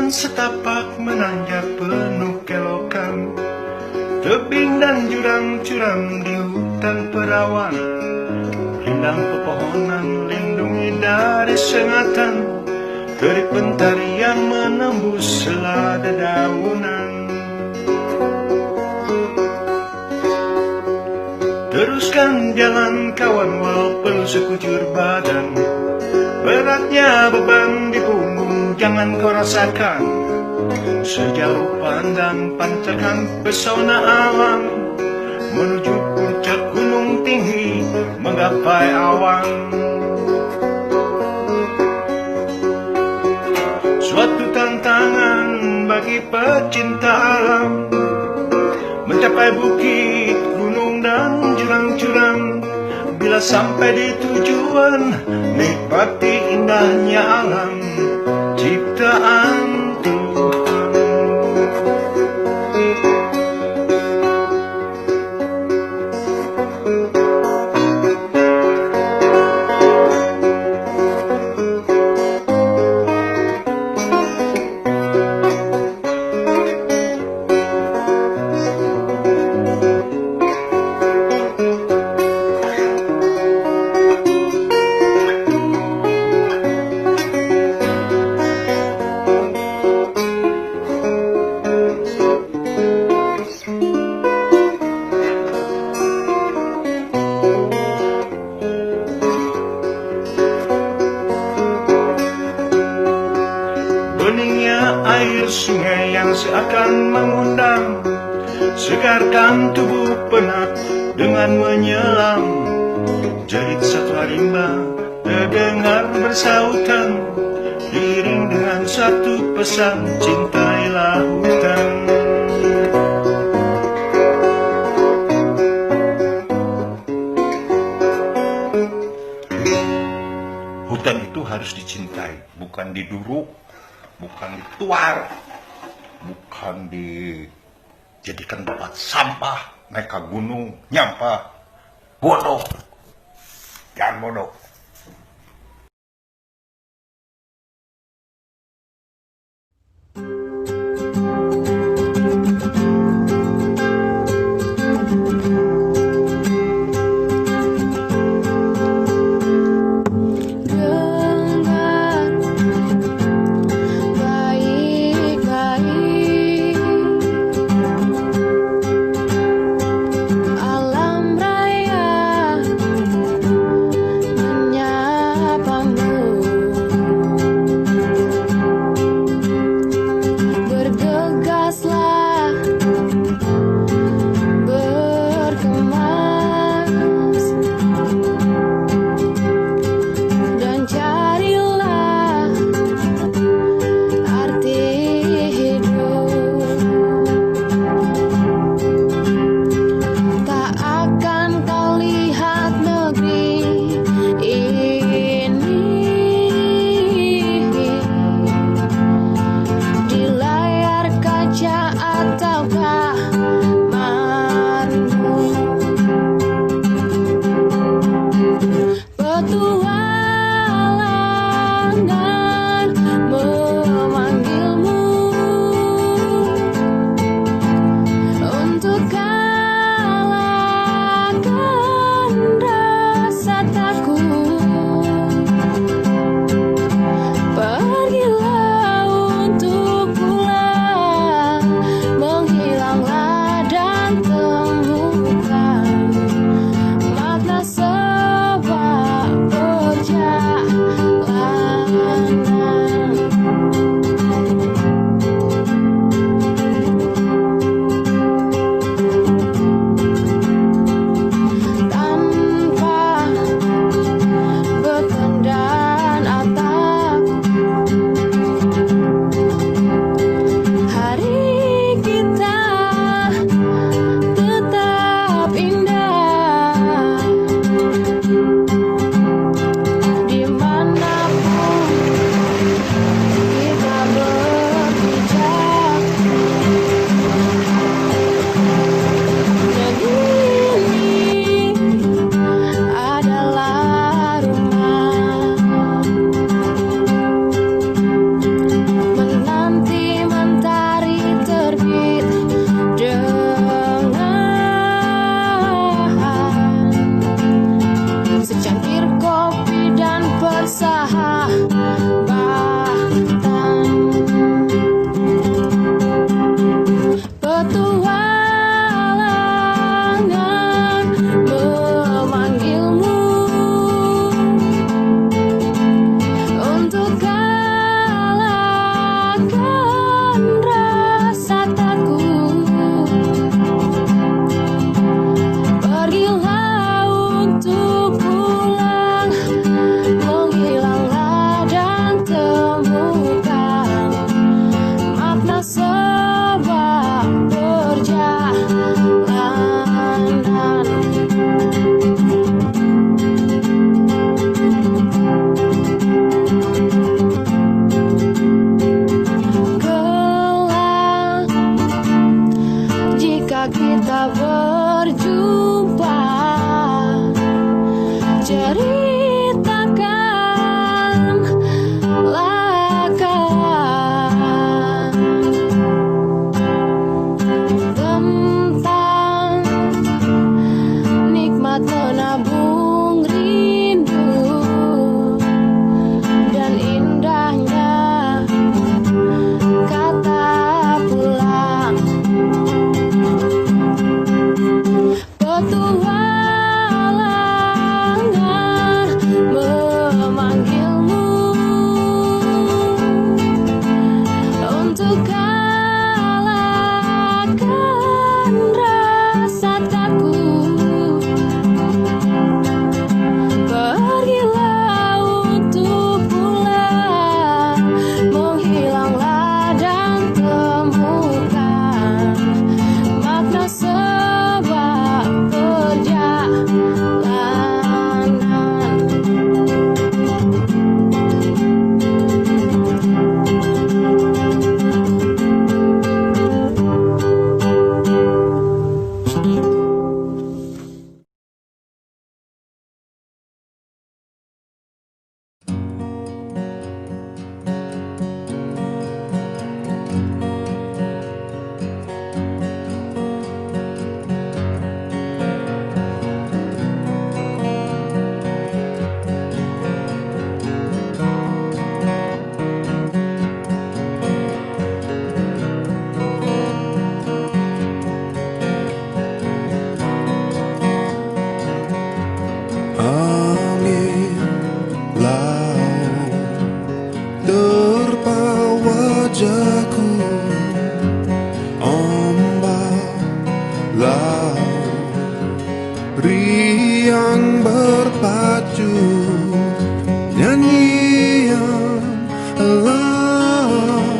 Jalan setapak menanjak penuh kelokan, tebing dan jurang curam di hutan perawan, rindang pepohonan lindungi dari sengatan, terik mentari yang menembus sela dedaunan. Teruskan jalan kawan walaupun sekujur badan, beratnya beban di punggung jangan kau rasakan. Sejauh pandang pancarkan pesona alam, menuju puncak gunung tinggi menggapai awan. Suatu tantangan bagi pecinta alam, mencapai bukit, gunung dan jurang-jurang. Bila sampai di tujuan, nikmati indahnya alam ciptaan Tuhan. Beningnya air sungai yang seakan mengundang, segarkan tubuh penat dengan menyelam. Jerit satwa rimba terdengar bersautan, diiring dengan satu pesan, cintailah hutan. Hutan itu harus dicintai, bukan diduruk, bukan dituar, bukan dijadikan tempat sampah, naik ke gunung, nyampah. Bodoh, jangan bodoh. ceritakan kawan tentang nikmat menabung rindu dan indahnya kata pulang. Petualangan memanggilmu untuk kalahkan rasa takut. Pergilah untuk pulang, menghilanglah dan temukan makna sebuah perjalanan. Angin laut terpa wajahku, ombak laut riang berpacu, nyanyian alam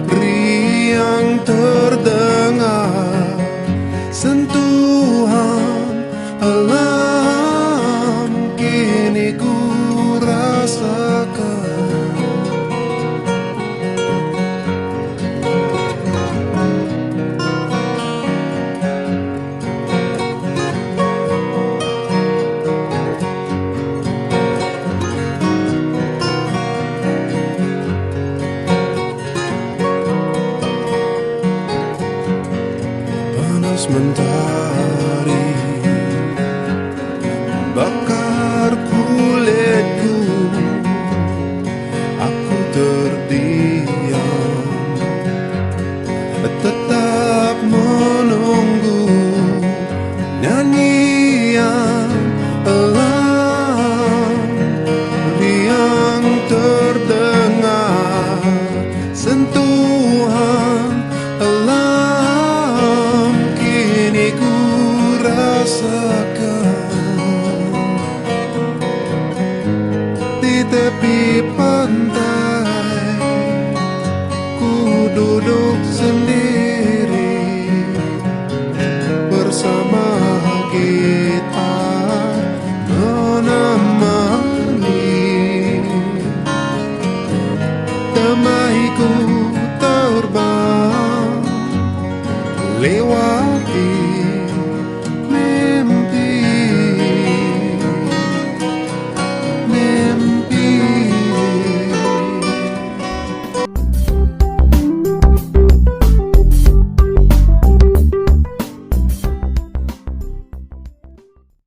riang terdengar, sentuhan alam kini ku rasakan. Panas mentari bakar kulitku, aku terdiam, tetap menunggu nyanyian alam yang terdengar, sentuhan alam kini ku rasakan. Di tepi